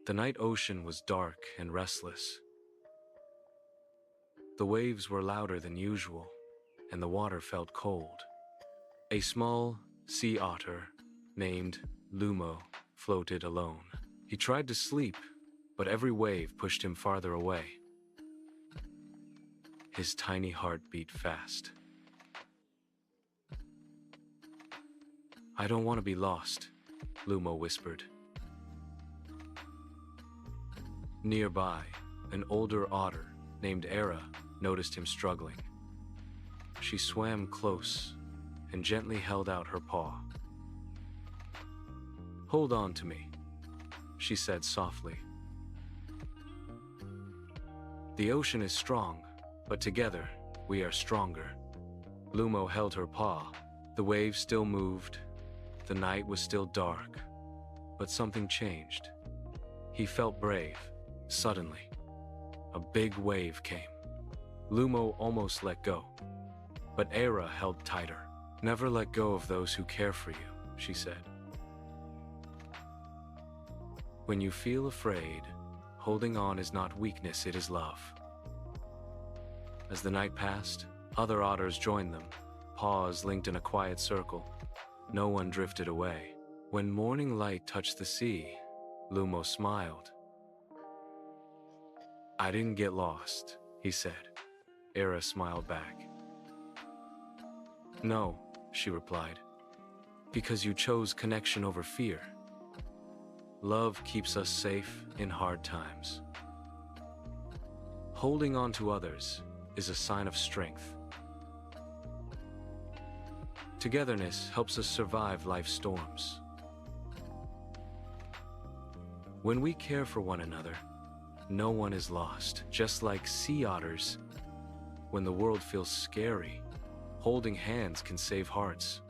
The night ocean was dark and restless. The waves were louder than usual, and the water felt cold. A small sea otter named Lumo floated alone. He tried to sleep, but every wave pushed him farther away. His tiny heart beat fast. "I don't want to be lost," Lumo whispered. Nearby, an older otter named Aira noticed him struggling. She swam close and gently held out her paw. "Hold on to me," she said softly. "The ocean is strong, but together we are stronger." Lumo held her paw. The waves still moved. The night was still dark, but something changed. He felt brave. Suddenly, a big wave came. Lumo almost let go, but Aira held tighter. "Never let go of those who care for you," she said. "When you feel afraid, holding on is not weakness, it is love." As the night passed, other otters joined them, paws linked in a quiet circle. No one drifted away. When morning light touched the sea, Lumo smiled. "I didn't get lost," he said. Aira smiled back. "No," she replied, "because you chose connection over fear. Love keeps us safe in hard times. Holding on to others is a sign of strength. Togetherness helps us survive life's storms. When we care for one another, no one is lost." Just like sea otters, when the world feels scary, holding hands can save hearts.